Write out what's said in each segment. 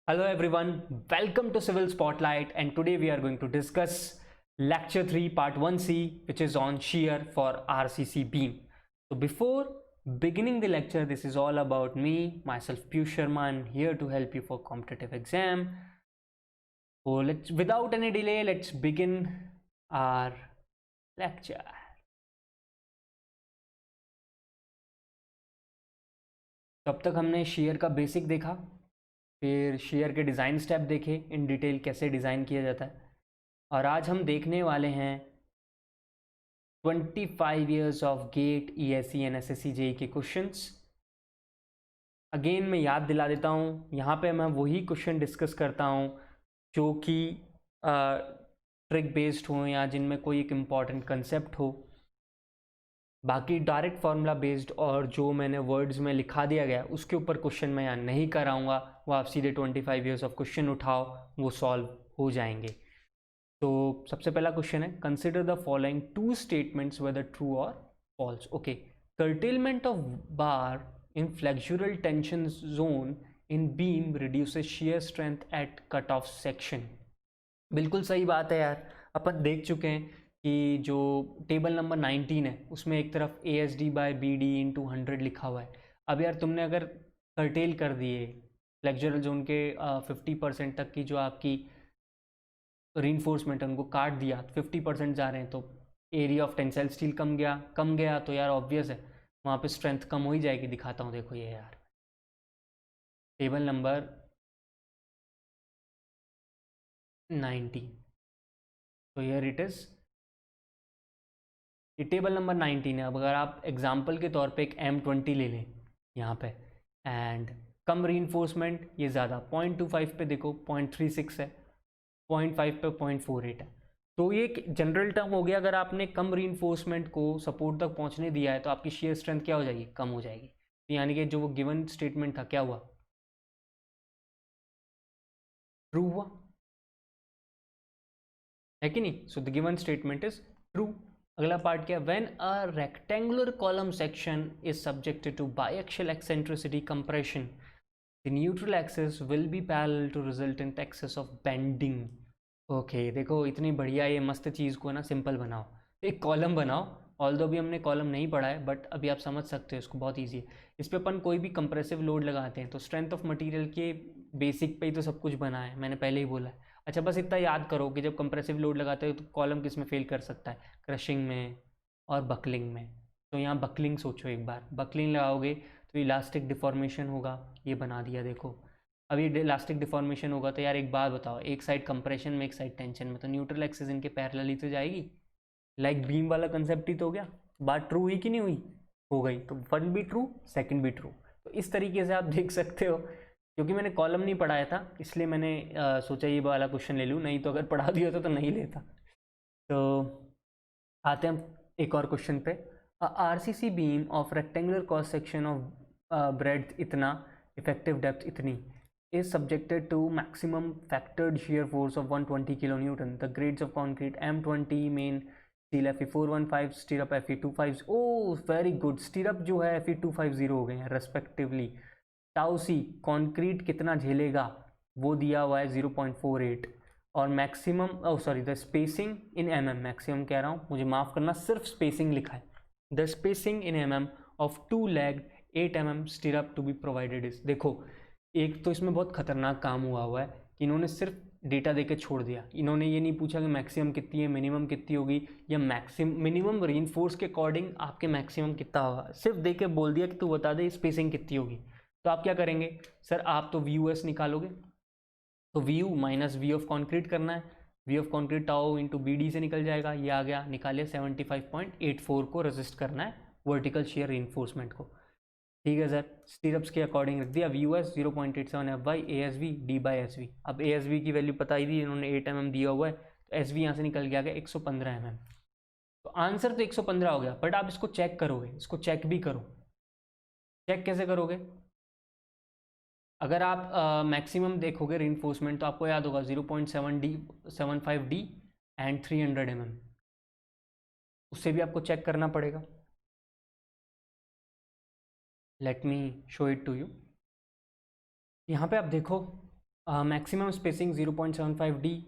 Hello everyone, welcome to Civil Spotlight, and today we are going to discuss Lecture 3 Part 1C, which is on shear for RCC beam. So before beginning the lecture, this is all about me, myself Piyush Sharma. I'm here to help you for competitive exam. So without any delay, let's begin our lecture. तब तक हमने share का basic देखा, फिर share के design step देखे in detail कैसे design किया जाता है, और आज हम देखने वाले हैं 25 years of GATE ESE and SSC JEE के क्वेश्चंस। अगेन मैं याद दिला देता हूँ, यहाँ पे मैं वही क्वेश्चन डिस्कस करता हूँ जो कि ट्रिक बेस्ड हो या जिनमें कोई एक इम्पॉर्टेंट कंसेप्ट हो। बाकी डायरेक्ट फार्मूला बेस्ड और जो मैंने वर्ड्स में लिखा दिया गया उसके ऊपर क्वेश्चन मैं यहाँ नहीं कराऊंगा, वो आप सीधे 25 years ऑफ क्वेश्चन उठाओ, वो सॉल्व हो जाएंगे। तो सबसे पहला क्वेश्चन है, consider the following two statements whether true और false. Okay, curtailment of bar in flexural tension zone in beam reduces shear strength at cut off section. बिल्कुल सही बात है यार, अपन देख चुके हैं कि जो टेबल नंबर 19 है उसमें एक तरफ ASD बाय BD इंटू 100 लिखा हुआ है। अब यार तुमने अगर कर्टेल कर दिए फ्लेक्सुरल जोन के 50% तक की जो आपकी रीइंफोर्समेंट है उनको काट दिया, 50% जा रहे हैं, तो एरिया ऑफ टेंसाइल स्टील कम गया तो यार ऑब्वियस है वहाँ पे स्ट्रेंथ कम हो ही जाएगी। दिखाता हूँ, देखो ये यार टेबल नंबर 19, तो हियर इट इज़, ये टेबल नंबर 19 है। अब अगर आप एग्जाम्पल के तौर पे एक M20 ले लें यहाँ पे, एंड कम रीइंफोर्समेंट, ये ज़्यादा 0.25 पे देखो 0.36 है, 0.5 पे 0.48 है, तो ये एक जनरल टर्म हो गया। अगर आपने कम रीइंफोर्समेंट को सपोर्ट तक पहुँचने दिया है तो आपकी शेयर स्ट्रेंथ क्या हो जाएगी, कम हो जाएगी। तो यानी कि जो वो गिवन स्टेटमेंट था क्या हुआ, ट्रू हुआ है कि नहीं। So the given statement is true. अगला पार्ट क्या है, when a rectangular column section is subjected to biaxial eccentricity compression the neutral axis will be parallel to resultant axis of bending. Okay देखो, इतनी बढ़िया ये मस्त चीज़ को ना सिंपल बनाओ, एक कॉलम बनाओ। ऑल्दो भी हमने कॉलम नहीं पढ़ा है बट अभी आप समझ सकते हो इसको, बहुत ईजी है। इस पे अपन कोई भी कंप्रेसिव लोड लगाते हैं तो स्ट्रेंथ ऑफ मटेरियल के बेसिक पे ही तो सब कुछ बना है, मैंने पहले ही बोला है। अच्छा बस इतना याद करो कि जब कंप्रेसिव लोड लगाते हो तो कॉलम किस में फेल कर सकता है, क्रशिंग में और बकलिंग में। तो यहाँ बकलिंग सोचो, एक बार बकलिंग लगाओगे तो इलास्टिक डिफॉर्मेशन होगा, ये बना दिया देखो। अब ये इलास्टिक डिफॉर्मेशन होगा तो यार एक बात बताओ, एक साइड कंप्रेशन में एक साइड टेंशन में, तो न्यूट्रल एक्सिस इनके पैरेलल ही तो जाएगी। लाइक बीम वाला कंसेप्ट ही तो हो गया। बात ट्रू हुई कि नहीं हुई, हो गई। तो वन भी ट्रू, सेकंड भी ट्रू। तो इस तरीके से आप देख सकते हो, क्योंकि मैंने कॉलम नहीं पढ़ाया था इसलिए मैंने सोचा ये वाला क्वेश्चन ले लूँ, नहीं तो अगर पढ़ा दिया होता तो नहीं लेता। तो आते हैं हम एक और क्वेश्चन पे। RCC beam of rectangular cross section of breadth इतना, इफेक्टिव डेप्थ इतनी, is subjected to maximum factored shear force of 120 kilonewton. The grades of concrete M20 main steel Fe415, stirrup Fe250। oh very good, stirrup जो है Fe250 हो गए हैं respectively. Tau सी concrete कितना झेलेगा वो दिया हुआ है 0.48, और maximum sorry the spacing in mm, maximum कह रहा हूँ मुझे माफ़ करना, सिर्फ स्पेसिंग लिखा है। The spacing in mm of 2 leg 8 mm stirrup to be provided is. देखो एक तो इसमें बहुत खतरनाक काम हुआ है कि इन्होंने सिर्फ डेटा देके छोड़ दिया। इन्होंने ये नहीं पूछा कि मैक्सिमम कितनी है, मिनिमम कितनी होगी, या मिनिमम रीइंफोर्स के अकॉर्डिंग आपके मैक्सिमम कितना होगा, सिर्फ देके बोल दिया कि तू बता दे स्पेसिंग कितनी होगी। तो आप क्या करेंगे सर, आप तो VUS निकालोगे, तो VU minus V of concrete करना है, V of concrete tau into BD से निकल जाएगा, ये आ गया, निकालिए 75.84 को रेजिस्ट करना है वर्टिकल शेयर रीइंफोर्समेंट को। ठीक है सर, स्टीरअप्स के अकॉर्डिंग रख दिया, VUS 0.87 FY ASV D by SV। अब ASV की वैल्यू पता ही दी, इन्होंने 8 mm दिया हुआ है, तो SV यहाँ से निकल गया 115 mm। तो आंसर तो 115 हो गया, बट आप इसको चेक करोगे, इसको चेक भी करो। चेक कैसे करोगे, अगर आप मैक्सिमम देखोगे रीइंफोर्समेंट तो आपको याद होगा 0.75D एंड 300 mm, उससे भी आपको चेक करना पड़ेगा। Let me show it to you. यहाँ पे आप देखो मैक्सिमम स्पेसिंग 0.75D,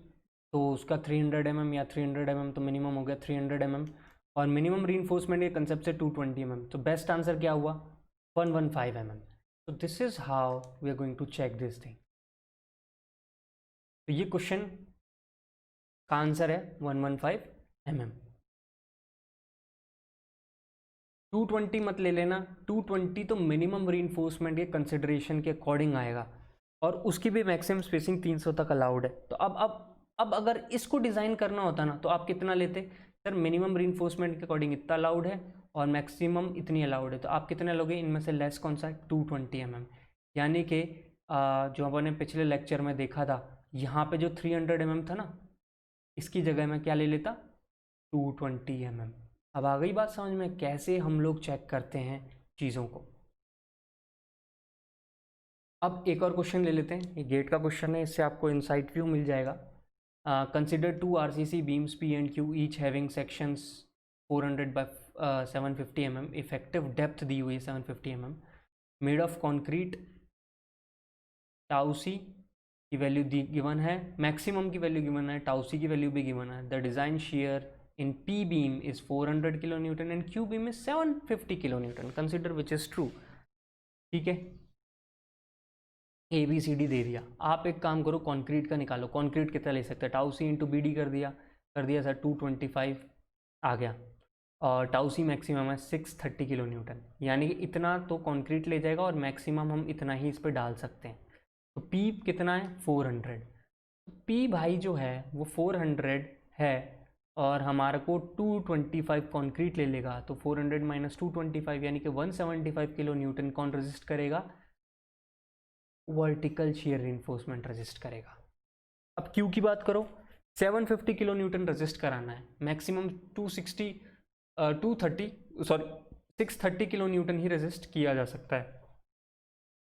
तो उसका 300 mm या 300 mm तो मिनिमम हो गया 300 mm, और मिनिमम रीइंफोर्समेंट के कंसेप्ट से 220 mm, तो बेस्ट आंसर क्या हुआ 115 mm। तो this is how we are going to check this thing. तो ये क्वेश्चन का आंसर है 115 mm। 220 मत ले लेना, 220 तो मिनिमम रीइंफोर्समेंट के कंसिडरेशन के अकॉर्डिंग आएगा, और उसकी भी मैक्सिमम स्पेसिंग 300 तक अलाउड है। तो अब अगर इसको डिज़ाइन करना होता ना तो आप कितना लेते सर, मिनिमम रीइंफोर्समेंट के अकॉर्डिंग इतना अलाउड है और मैक्सिमम इतनी अलाउड है, तो आप कितने लोगे इनमें से लेस कौन सा है 220 mm। यानी कि जो अपने पिछले लेक्चर में देखा था, यहाँ पे जो 300 mm था ना, इसकी जगह मैं क्या ले लेता 220 mm। अब आ गई बात समझ में कैसे हम लोग चेक करते हैं चीज़ों को। अब एक और क्वेश्चन ले लेते हैं, ये गेट का क्वेश्चन है, इससे आपको इनसाइट व्यू मिल जाएगा। Consider 2 RCC beams P and Q each having sections 400 by 750 mm, effective depth दी हुई है 750 mm, made of concrete, tau C की वैल्यू दी गिवन है, मैक्सिमम की वैल्यू गिवन है, टाउ सी की वैल्यू भी गिवन है। The design shear in P beam is 400 kilonewton and Q beam is 750 kilonewton. Consider which is true। ठीक है, ABCD दे दिया, आप एक काम करो कंक्रीट का निकालो, कंक्रीट कितना ले सकते हैं, टाउ सी इंटू BD कर दिया सर 225 आ गया, और टाउ सी मैक्सिमम है 630 किलो न्यूटन, यानी कि इतना तो कंक्रीट ले जाएगा और मैक्सिमम हम इतना ही इस पर डाल सकते हैं। तो P कितना है 400, P भाई जो है वो 400 है और हमारे को 225 कंक्रीट ले लेगा, तो 400 माइनस 225 यानी कि 175 किलो न्यूटन कौन रेजिस्ट करेगा, वर्टिकल शियर रिइंफोर्समेंट रेजिस्ट करेगा। अब Q की बात करो, 750 किलो न्यूटन रेजिस्ट कराना है, मैक्सिमम 630 किलो न्यूटन ही रेजिस्ट किया जा सकता है।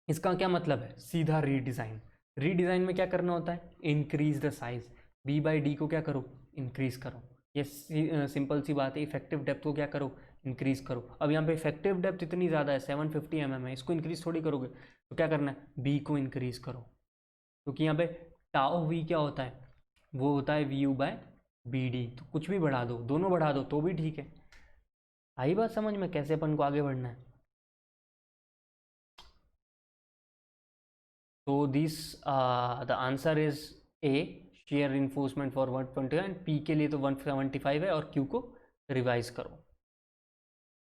इसका क्या मतलब है, सीधा रीडिज़ाइन में क्या करना होता है, इंक्रीज द साइज, B/D को क्या करो इंक्रीज करो, ये सिंपल सी बात है। इफेक्टिव डेप्थ को क्या करो इंक्रीज करो। अब यहाँ पे इफेक्टिव डेप्थ इतनी ज़्यादा है 750 mm है, इसको इंक्रीज थोड़ी करोगे, तो क्या करना है B को इंक्रीज करो, क्योंकि यहाँ पे टाउ V क्या होता है, वो होता है VU/BD, तो कुछ भी बढ़ा दो, दोनों बढ़ा दो तो भी ठीक है। आई बात समझ में कैसे अपन को आगे बढ़ना है। तो this the answer is A, share enforcement for 120 and P के लिए तो 175 है, और Q को रिवाइज करो।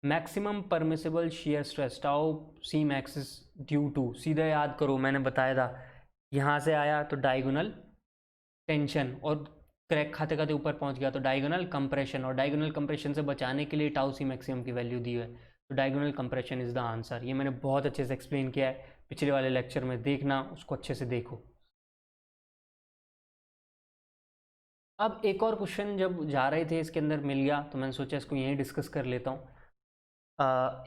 Maximum permissible shear stress tau C max is due to, सीधा याद करो मैंने बताया था, यहाँ से आया तो डायगोनल टेंशन और क्रैक खाते खाते ऊपर पहुँच गया तो डायगोनल कंप्रेशन, और डायगोनल कंप्रेशन से बचाने के लिए टाउ C मैक्सिमम की वैल्यू दी है, तो diagonal compression is the answer. ये मैंने बहुत अच्छे से एक्सप्लेन किया है पिछले वाले लेक्चर में, देखना उसको अच्छे से देखो। अब एक और क्वेश्चन जब जा रहे थे इसके अंदर मिल गया, तो मैंने सोचा इसको यहीं डिस्कस कर लेता हूँ।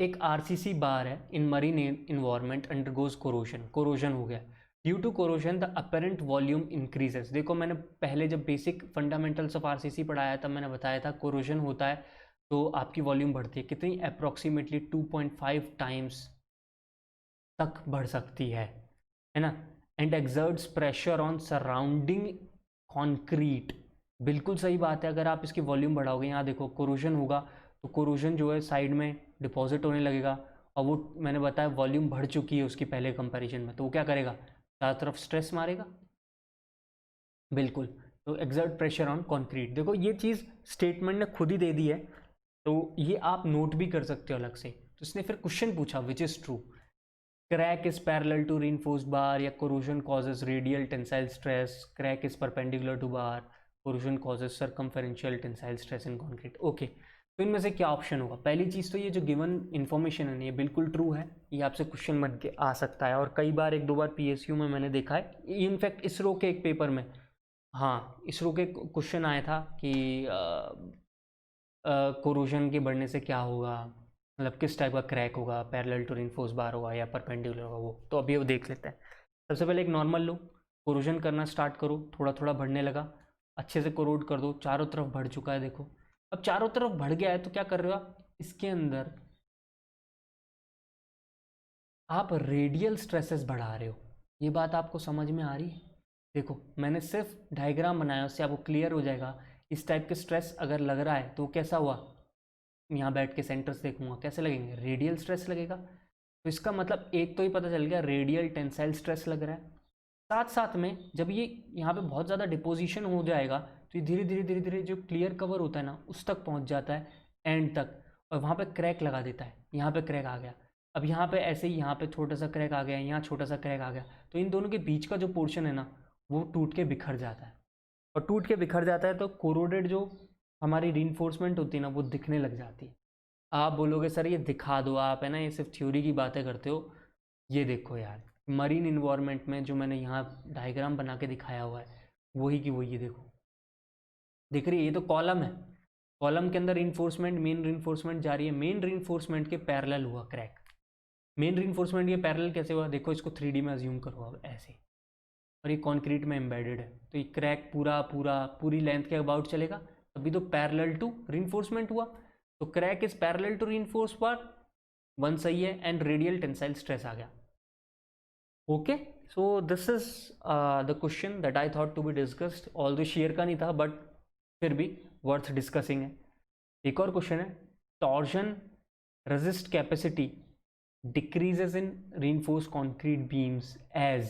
एक RCC बार है in marine environment undergoes corrosion हो गया, due to corrosion the apparent volume increases. देखो मैंने पहले जब बेसिक फंडामेंटल्स ऑफ RCC पढ़ाया तब मैंने बताया था कोरोजन होता है तो आपकी वॉल्यूम बढ़ती है, कितनी अप्रॉक्सीमेटली 2.5 टाइम्स तक बढ़ सकती है ना, and exerts pressure on surrounding concrete. बिल्कुल सही बात है, अगर आप इसकी वॉल्यूम बढ़ाओगे, यहाँ देखो कोरोजन होगा तो कोरोजन जो है साइड में डिपॉजिट होने लगेगा, और वो मैंने बताया वॉल्यूम बढ़ चुकी है उसकी पहले कंपैरिजन में, तो वो क्या करेगा चारों तरफ स्ट्रेस मारेगा। बिल्कुल, तो एक्सर्ट प्रेशर ऑन कॉन्क्रीट, देखो ये चीज़ स्टेटमेंट ने खुद ही दे दी है, तो ये आप नोट भी कर सकते हो अलग से। तो इसने फिर क्वेश्चन पूछा which is true, crack is parallel to reinforced bar या corrosion causes radial tensile stress, crack is perpendicular to bar, corrosion causes circumferential tensile stress in concrete. Okay, तो इनमें से क्या ऑप्शन होगा, पहली चीज़ तो ये जो गिवन इन्फॉर्मेशन है ये बिल्कुल ट्रू है, ये आपसे क्वेश्चन बन के आ सकता है, और कई बार एक दो बार PSU में मैंने देखा है, इनफैक्ट इसरो के एक पेपर में, हाँ इसरो के क्वेश्चन आया था कि कोरोजन के बढ़ने से क्या होगा, मतलब किस टाइप का क्रैक होगा, पैरेलल टू रीइंफोर्स बार होगा या परपेंडिकुलर होगा, वो तो अभी वो देख लेते हैं। सबसे पहले एक नॉर्मल लो, कोरोजन करना स्टार्ट करो, थोड़ा थोड़ा बढ़ने लगा, अच्छे से कोरोड कर दो, चारों तरफ बढ़ चुका है देखो। अब चारों तरफ बढ़ गया है तो क्या कर रहे हो आप, इसके अंदर आप रेडियल स्ट्रेसेस बढ़ा रहे हो, ये बात आपको समझ में आ रही है। देखो मैंने सिर्फ डायग्राम बनाया, उससे आपको क्लियर हो जाएगा। इस टाइप के स्ट्रेस अगर लग रहा है तो कैसा हुआ, यहाँ बैठ के सेंटर्स देखूंगा कैसे लगेंगे, रेडियल स्ट्रेस लगेगा। तो इसका मतलब एक तो ही पता चल गया, रेडियल टेंसाइल स्ट्रेस लग रहा है। साथ साथ में जब ये यहाँ पे बहुत ज़्यादा डिपोजिशन हो जाएगा तो ये धीरे धीरे धीरे धीरे जो क्लियर कवर होता है ना उस तक पहुँच जाता है, एंड तक, और वहाँ पे क्रैक लगा देता है। यहाँ पे क्रैक आ गया, अब यहाँ पे ऐसे ही यहाँ पे छोटा सा क्रैक आ गया, यहाँ छोटा सा क्रैक आ गया, तो इन दोनों के बीच का जो पोर्शन है ना वो टूट के बिखर जाता है, और टूट के बिखर जाता है तो कोरोडेड जो हमारी रीइंफोर्समेंट होती है ना वो दिखने लग जाती है। आप बोलोगे सर ये दिखा दो, आप है ना ये सिर्फ थ्योरी की बातें करते हो। ये देखो यार, मरीन इन्वायरमेंट में जो मैंने यहाँ डायग्राम बना के दिखाया हुआ है वही की वही, ये देखो दिख रही है, ये तो कॉलम है, कॉलम के अंदर रीइंफोर्समेंट, मेन रीइंफोर्समेंट जा रही है, मेन रीइंफोर्समेंट के पैरेलल हुआ क्रैक। मेन रीइंफोर्समेंट के पैरेलल कैसे हुआ, देखो इसको 3D में अज्यूम करो अब ऐसे, और ये कॉन्क्रीट में एम्बेडेड है, तो ये क्रैक पूरी लेंथ के अबाउट चलेगा, तभी तो पैरेलल टू रीइंफोर्समेंट हुआ। तो crack is parallel to reinforce part, one सही है, एंड रेडियल टेंसाइल स्ट्रेस आ गया। Okay, so this is the question that I thought to be discussed, although shear का नहीं था बट फिर भी वर्थ डिस्कसिंग है। एक और क्वेश्चन है, torsion resist capacity decreases in reinforced concrete beams as,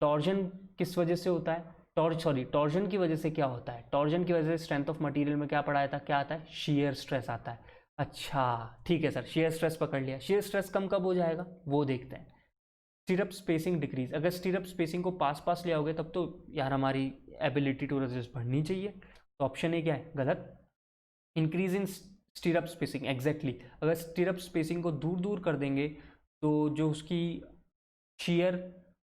torsion किस वजह से होता है, टॉर्जन की वजह से क्या होता है, टॉर्जन की वजह से स्ट्रेंथ ऑफ मटेरियल में क्या पढ़ाया था, क्या आता है, शेयर स्ट्रेस आता है। अच्छा ठीक है सर, शेयर स्ट्रेस पकड़ लिया, शेयर स्ट्रेस कम कब हो जाएगा वो देखते हैं। स्टीरअप स्पेसिंग डिक्रीज, अगर स्टीरअप स्पेसिंग को पास पास ले आओगे तब तो यार हमारी एबिलिटी टू रेजिस्ट बढ़नी चाहिए, तो ऑप्शन ए क्या है, गलत। इंक्रीज इन स्टीरअप स्पेसिंग, एग्जैक्टली, अगर स्टीरअप स्पेसिंग को दूर दूर कर देंगे तो जो उसकी शेयर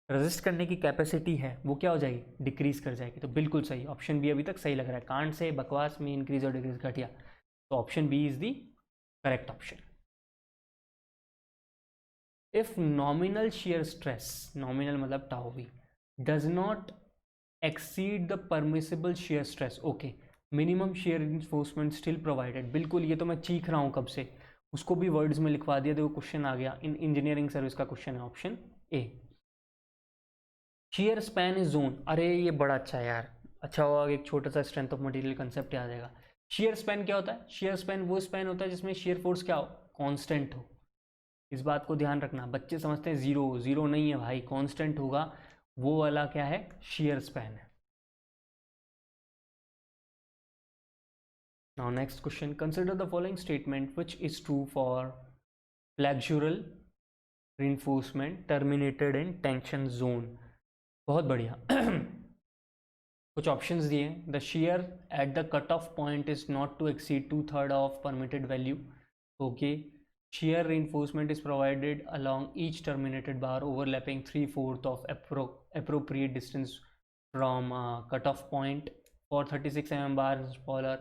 रेजिस्ट करने की कैपेसिटी है वो क्या हो जाएगी, डिक्रीज कर जाएगी। तो बिल्कुल सही, ऑप्शन बी अभी तक सही लग रहा है, कांड से बकवास में इंक्रीज और डिक्रीज घटिया, तो option B is the correct option. If nominal shear stress, nominal मतलब tau v, does not exceed the permissible shear stress, okay, minimum shear reinforcement still provided, बिल्कुल, ये तो मैं चीख रहा हूँ कब से, उसको भी वर्ड्स में लिखवा दिया, देखो क्वेश्चन आ गया, इन इंजीनियरिंग सर्विस का क्वेश्चन है, option A. Share span is zone, अरे ये बड़ा अच्छा है यार, अच्छा होगा एक छोटा सा स्ट्रेंथ ऑफ मटेरियल कंसेप्ट आ जाएगा। शेयर स्पैन क्या होता है, शेयर स्पैन वो स्पैन होता है जिसमें शेयर फोर्स क्या हो, कांस्टेंट हो। इस बात को ध्यान रखना, बच्चे समझते हैं जीरो, जीरो नहीं है भाई, कांस्टेंट होगा, वो वाला क्या है, शेयर स्पैन है। Now next question, consider the following statement which is true for flexural reinforcement terminated in tension zone, बहुत बढ़िया। कुछ ऑप्शंस दिए, the shear at the cut off point is not to exceed 2/3 of permitted value, okay, shear reinforcement is provided along each terminated bar overlapping 3/4 of appropriate distance from cutoff point. For 36 mm bar smaller,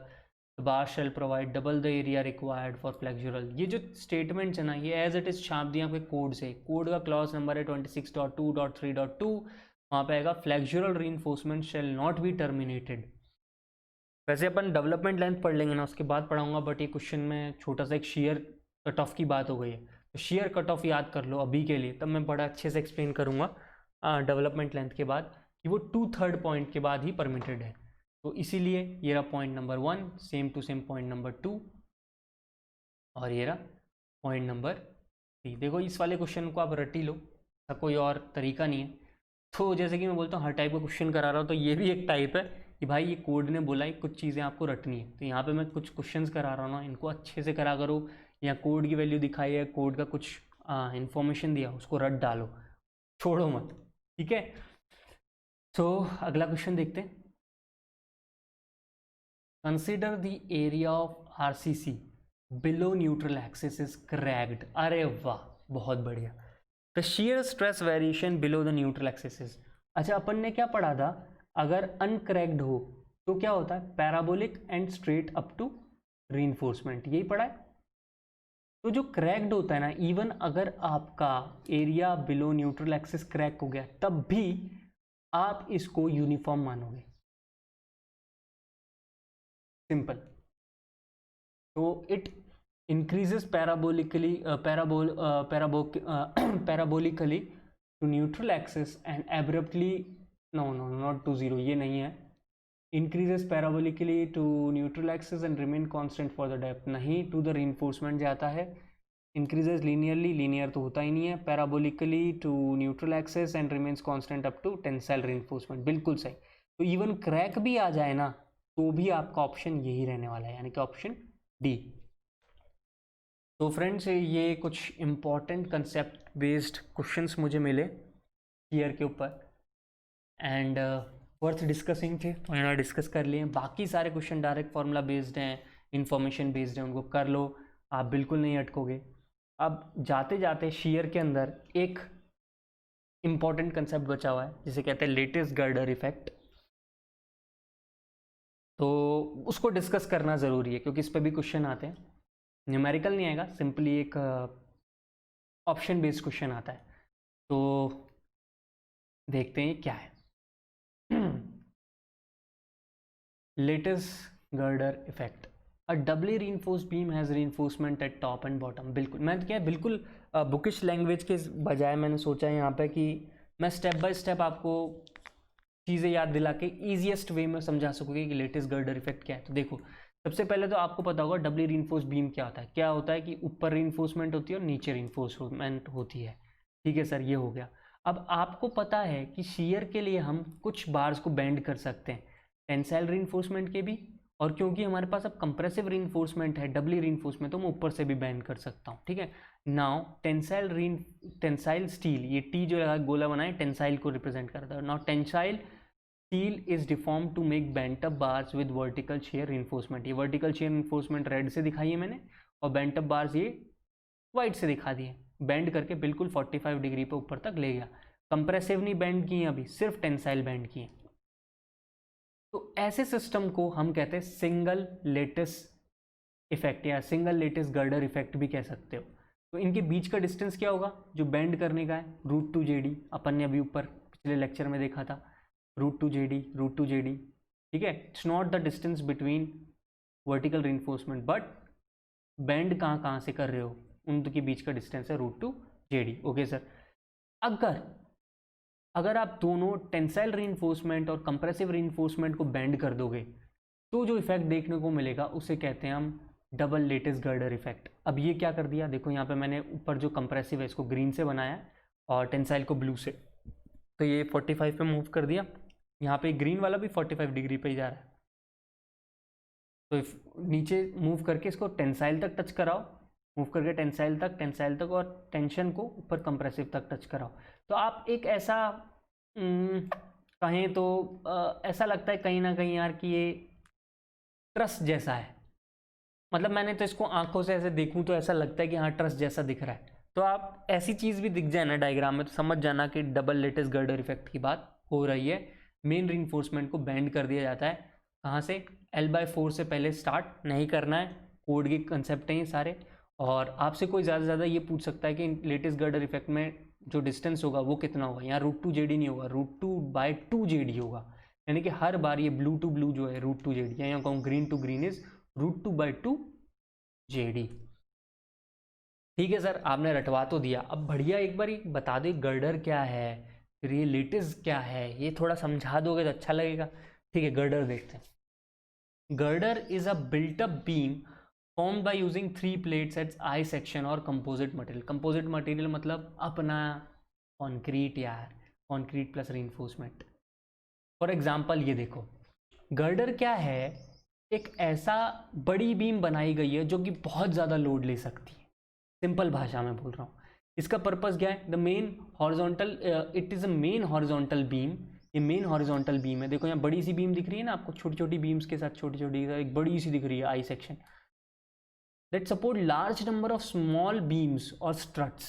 the bar shall provide double the area required for flexural. ये जो statements है ना ये as it is छाप दिया आपके code से, code का क्लॉज नंबर है 26.2.3.2, वहाँ पे आएगा flexural reinforcement shall not be terminated. वैसे अपन डेवलपमेंट लेंथ पढ़ लेंगे ना, उसके बाद पढ़ाऊंगा, बट ये क्वेश्चन में छोटा सा एक शेयर कट ऑफ की बात हो गई है, तो शेयर कट ऑफ याद कर लो अभी के लिए, तब मैं बड़ा अच्छे से एक्सप्लेन करूँगा डेवलपमेंट लेंथ के बाद कि वो 2/3 पॉइंट के बाद ही परमिटेड है। तो इसीलिए ये रहा point number 1, same to same point number 2, और ये रहा पॉइंट नंबर 3। देखो इस वाले क्वेश्चन को आप रट ही लो, ऐसा कोई और तरीका नहीं है। तो जैसे कि मैं बोलता हूँ हर टाइप का क्वेश्चन करा रहा हूँ, तो ये भी एक टाइप है कि भाई ये कोड ने बोला है कुछ चीज़ें आपको रटनी है, तो यहाँ पे मैं कुछ क्वेश्चंस करा रहा हूँ ना, इनको अच्छे से करा करो, या कोड की वैल्यू दिखाई है, कोड का कुछ इंफॉर्मेशन दिया, उसको रट डालो, छोड़ो मत, ठीक है। तो अगला क्वेश्चन देखते हैं, consider the area of RCC below neutral axis is cracked, अरे वाह बहुत बढ़िया, the shear stress variation below the neutral axis is, अच्छा अपन ने क्या पढ़ा था, अगर अनक्रैक्ड हो तो क्या होता है, parabolic and straight up to reinforcement, यही पढ़ा है। तो जो क्रैक्ड होता है ना, इवन अगर आपका area below neutral axis crack हो गया तब भी आप इसको यूनिफॉर्म मानोगे, सिंपल। तो it increases parabolically to neutral axis and abruptly no no not to zero, ये नहीं है। Increases parabolically to neutral axis and remain constant for the depth, नहीं, टू द रीइंफोर्समेंट जाता है। इंक्रीजेस लीनियरली, लीनियर तो होता ही नहीं है। Parabolically to neutral axis and remains constant up to tensile reinforcement, बिल्कुल सही। तो इवन क्रैक भी आ जाए ना तो भी आपका ऑप्शन यही रहने वाला है, यानी कि ऑप्शन डी। तो फ्रेंड्स, ये कुछ इंपॉर्टेंट कंसेप्ट बेस्ड क्वेश्चंस मुझे मिले ईयर के ऊपर एंड वर्थ डिस्कसिंग थे, तो मैंने डिस्कस कर लिए। बाकी सारे क्वेश्चन डायरेक्ट फार्मूला बेस्ड हैं, इंफॉर्मेशन बेस्ड हैं, उनको कर लो, आप बिल्कुल नहीं अटकोगे। अब जाते जाते शेयर के अंदर एक इंपॉर्टेंट कंसेप्ट बचा हुआ है जिसे कहते हैं लेटिस गर्डर इफेक्ट, तो उसको डिस्कस करना ज़रूरी है क्योंकि इस पर भी क्वेश्चन आते हैं। न्यूमेरिकल नहीं आएगा, सिंपली एक ऑप्शन बेस्ड क्वेश्चन आता है, तो देखते हैं क्या है। latest girder effect, a doubly reinforced beam has reinforcement at top and bottom। बिल्कुल मैं क्या है, बिल्कुल बुकिश लैंग्वेज के बजाय मैंने सोचा है यहाँ पे कि मैं स्टेप बाय स्टेप आपको चीज़ें याद दिला के ईजिएस्ट वे में समझा सकूँगी कि लेटेस्ट गर्डर इफेक्ट क्या है। तो देखो, सबसे पहले तो आपको पता होगा डबली रीइंफोर्स्ड बीम क्या होता है। क्या होता है कि ऊपर रीइंफोर्समेंट होती है और नीचे रीइंफोर्समेंट होती है। ठीक है सर, ये हो गया। अब आपको पता है कि शीयर के लिए हम कुछ बार्स को बेंड कर सकते हैं, टेंसाइल रीइंफोर्समेंट के भी, और क्योंकि हमारे पास अब कंप्रेसिव रीइंफोर्समेंट है, डबली रीइंफोर्समेंट, तो मैं ऊपर से भी बेंड कर सकता हूँ। ठीक है, नाउ टेंसाइल स्टील, ये टी जो लगा गोला बनाए टेंसाइल को रिप्रेजेंट करता है। Now tensile steel is deform to make bent up bars with vertical shear reinforcement. ये वर्टिकल शेयर रीइंफोर्समेंट रेड से दिखाई है मैंने, और बेंट अप बार्स ये वाइट से दिखा दिए। बेंड करके बिल्कुल 45 डिग्री पे ऊपर तक ले गया। कंप्रेसिव नहीं बेंड किए अभी, सिर्फ टेंसाइल बेंड किए। तो ऐसे सिस्टम को हम कहते हैं सिंगल लेटिस इफेक्ट या सिंगल लेटिस गर्डर इफेक्ट भी कह सकते हो। तो इनके बीच का डिस्टेंस क्या होगा जो बेंड करने का है, √2 JD। अपन ने अभी ऊपर पिछले लेक्चर में देखा था, √2 JD। ठीक है, it's not the distance between vertical reinforcement, but bend कहाँ से कर रहे हो उनके बीच का डिस्टेंस है √2 JD। ओके सर, अगर आप दोनों टेंसाइल रीइंफोर्समेंट और कंप्रेसिव रीइंफोर्समेंट को बेंड कर दोगे तो जो इफेक्ट देखने को मिलेगा उसे कहते हैं हम डबल लेटिस गर्डर इफेक्ट। अब ये क्या कर दिया, देखो यहाँ पे मैंने ऊपर जो कंप्रेसिव है इसको ग्रीन से बनाया और टेंसाइल को ब्लू से, तो ये 45 पे मूव कर दिया। यहाँ पे ग्रीन वाला भी 45 डिग्री पे ही जा रहा है, तो नीचे मूव करके इसको टेंसाइल तक टच कराओ, मूव करके टेंसाइल तक और टेंशन को ऊपर कंप्रेसिव तक टच कराओ। तो आप एक ऐसा कहें तो ऐसा लगता है कहीं ना कहीं यार कि ये ट्रस जैसा है। मतलब मैंने तो इसको आंखों से ऐसे देखूं तो ऐसा लगता है कि हाँ ट्रस जैसा दिख रहा है। तो आप ऐसी चीज़ भी दिख जाए ना डायग्राम में तो समझ जाना कि डबल लेटिस गर्डर इफेक्ट की बात हो रही है। मेन रीइंफोर्समेंट को बेंड कर दिया जाता है, कहाँ से, L/4 से पहले स्टार्ट नहीं करना है। कोड के कंसेप्ट हैं ये सारे। और आपसे कोई ज़्यादा से ज़्यादा ये पूछ सकता है कि लेटेस्ट गर्डर इफेक्ट में जो डिस्टेंस होगा वो कितना होगा। यहाँ √2 JD नहीं होगा, √2/2 JD होगा। यानी कि हर बार ये ब्लू टू ब्लू जो है √2 JD, या यहाँ कहूँ green to green is √2/2 JD। ठीक है सर, आपने रटवा तो दिया। अब बढ़िया एक बार बता दे गर्डर क्या है, फिर ये लेटिस क्या है, ये थोड़ा समझा दोगे तो अच्छा लगेगा। ठीक है, गर्डर देखते हैं। Girder is a built up beam formed by using 3 plates at I section और composite material। composite material मतलब अपना कंक्रीट यार, concrete plus reinforcement. For example ये देखो, गर्डर क्या है, एक ऐसा बड़ी बीम बनाई गई है जो कि बहुत ज़्यादा लोड ले सकती है। सिंपल भाषा में बोल रहा हूँ, इसका पर्पस क्या है, the main horizontal, it is a main horizontal beam. ये मेन हॉरिजॉन्टल बीम है। देखो यहाँ बड़ी सी बीम दिख रही है ना आपको, छोटी छोटी बीम्स के साथ छोटी छोटी एक बड़ी सी दिख रही है I section, that support large number of small beams और struts,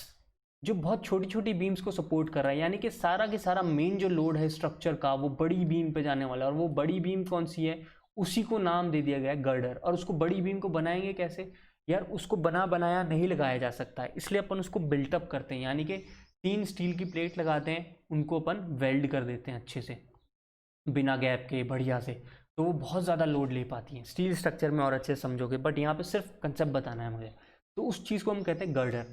जो बहुत छोटी छोटी बीम्स को सपोर्ट कर रहा है। यानी कि सारा के सारा मेन जो लोड है स्ट्रक्चर का वो बड़ी बीम पे जाने वाला है। और वो बड़ी बीम कौन सी है, उसी को नाम दे दिया गया है गर्डर। और उसको बड़ी बीम को बनाएंगे कैसे यार, उसको बनाया नहीं लगाया जा सकता है, इसलिए अपन उसको बिल्टअप करते हैं। यानी कि 3 स्टील की प्लेट लगाते हैं, उनको अपन वेल्ड कर देते हैं अच्छे से बिना गैप के बढ़िया से, तो वो बहुत ज़्यादा लोड ले पाती हैं। स्टील स्ट्रक्चर में और अच्छे से समझोगे, बट यहाँ पे सिर्फ कंसेप्ट बताना है मुझे। तो उस चीज़ को हम कहते हैं गर्डर।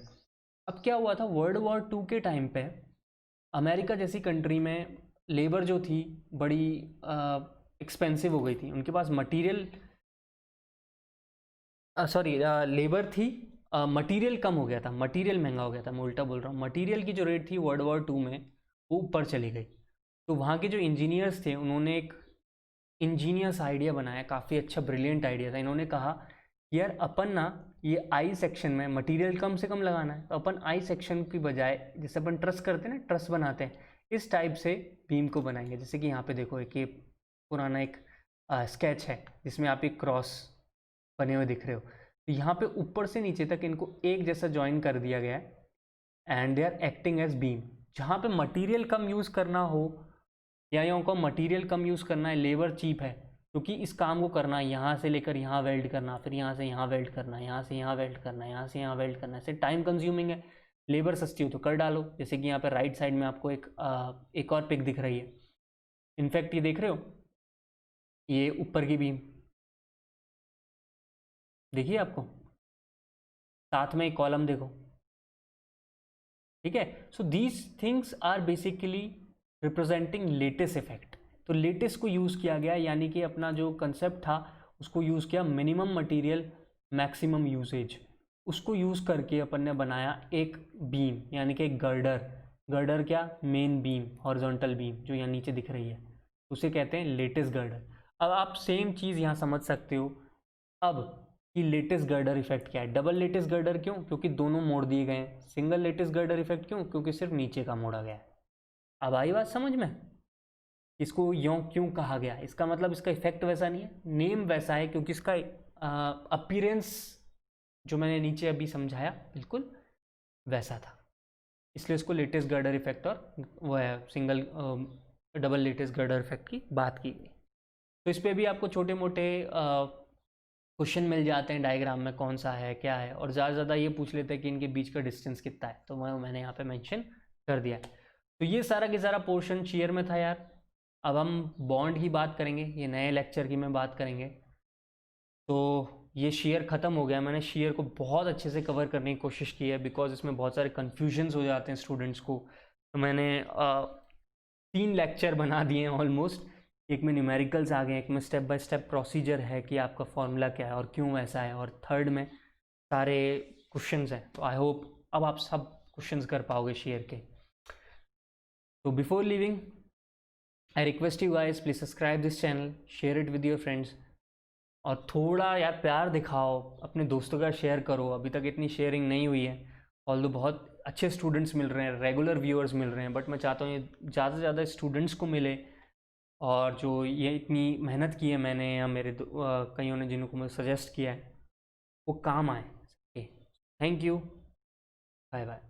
अब क्या हुआ था, World War II के टाइम पे अमेरिका जैसी कंट्री में लेबर जो थी बड़ी एक्सपेंसिव हो गई थी, उनके पास मटेरियल सॉरी लेबर थी, मटेरियल कम हो गया था, मटेरियल महंगा हो गया था, मैं उल्टा बोल रहा हूँ। मटेरियल की जो रेट थी वर्ल्ड वॉर 2 में वो ऊपर चली गई। तो वहाँ के जो इंजीनियर्स थे उन्होंने एक इंजीनियर्स आइडिया बनाया, काफ़ी अच्छा ब्रिलियंट आइडिया था। इन्होंने कहा यार अपन ना ये आई सेक्शन में मटेरियल कम से कम लगाना है, तो अपन आई सेक्शन की बजाय जैसे अपन ट्रस करते हैं ना, ट्रस बनाते हैं, इस टाइप से बीम को बनाएंगे। जैसे कि यहाँ पे देखो एक ये पुराना एक स्केच है जिसमें आप एक क्रॉस बने हुए दिख रहे हो। तो यहाँ पे ऊपर से नीचे तक इनको एक जैसा ज्वाइन कर दिया गया है and they are acting as beam. जहाँ पे मटेरियल कम यूज़ करना हो या यहाँ को मटेरियल कम यूज़ करना है, लेबर चीप है, क्योंकि इस काम को करना है यहाँ से लेकर यहाँ वेल्ड करना, फिर यहाँ से यहाँ वेल्ड करना, यहाँ से यहाँ वेल्ड करना, यहाँ से यहाँ वेल्ड करना, ऐसे टाइम कंज्यूमिंग है। लेबर सस्ती हो तो कर डालो। जैसे कि यहाँ पे राइट साइड में आपको एक और पिक दिख रही है, इनफैक्ट ये देख रहे हो, ये ऊपर की बीम देखिए आपको, साथ में एक कॉलम देखो, ठीक है। So these things are basically representing latest effect. तो लेटेस्ट को यूज़ किया गया, यानी कि अपना जो कंसेप्ट था उसको यूज़ किया, मिनिमम मटेरियल मैक्सिमम यूसेज, उसको यूज़ करके अपन ने बनाया एक बीम, यानी कि एक गर्डर। गर्डर क्या, मेन बीम, हॉरिजॉन्टल बीम जो यहाँ नीचे दिख रही है, उसे कहते हैं लेटेस्ट गर्डर। अब आप सेम चीज़ यहाँ समझ सकते हो अब कि लेटेस्ट गर्डर इफेक्ट क्या है। डबल लेटेस्ट गर्डर क्यों, क्योंकि दोनों मोड़ दिए गए हैं। सिंगल लेटेस्ट गर्डर इफेक्ट क्यों, क्योंकि सिर्फ नीचे का मोड़ा गया है। अब आई बात समझ में, इसको यों क्यों कहा गया, इसका मतलब इसका इफेक्ट वैसा नहीं है, नेम वैसा है, क्योंकि इसका अपीयरेंस जो मैंने नीचे अभी समझाया बिल्कुल वैसा था, इसलिए इसको लेटेस्ट गर्डर इफेक्ट और वो है single double latest girder effect की बात की गई। तो इस पर भी आपको छोटे मोटे क्वेश्चन मिल जाते हैं, डायग्राम में कौन सा है क्या है, और ज़्यादा से ज़्यादा ये पूछ लेते हैं कि इनके बीच का डिस्टेंस कितना है, तो मैंने यहाँ पे मेंशन कर दिया है। तो ये सारा की सारा पोर्शन शेयर में था यार। अब हम बॉन्ड की बात करेंगे, ये नए लेक्चर की में बात करेंगे। तो ये शेयर ख़त्म हो गया, मैंने शेयर को बहुत अच्छे से कवर करने की कोशिश की है, बिकॉज इसमें बहुत सारे कन्फ्यूजन्स हो जाते हैं स्टूडेंट्स को। तो मैंने 3 लेक्चर बना दिए हैं ऑलमोस्ट, एक में न्यूमेरिकल्स आ गए, एक में स्टेप बाय स्टेप प्रोसीजर है कि आपका फॉर्मूला क्या है और क्यों ऐसा है, और थर्ड में सारे क्वेश्चंस हैं। तो आई होप अब आप सब क्वेश्चंस कर पाओगे शेयर के। तो before living I request you guys, please subscribe this channel, share it with your friends, और थोड़ा यार प्यार दिखाओ, अपने दोस्तों का शेयर करो। अभी तक इतनी शेयरिंग नहीं हुई है, ऑल्दो बहुत अच्छे स्टूडेंट्स मिल रहे हैं, रेगुलर व्यूअर्स मिल रहे हैं, बट मैं चाहता हूँ ये ज़्यादा से ज़्यादा स्टूडेंट्स को मिले, और जो ये इतनी मेहनत की है मैंने या मेरे कईयों ने जिनको मुझे सजेस्ट किया है वो काम आए। Thank you, bye bye.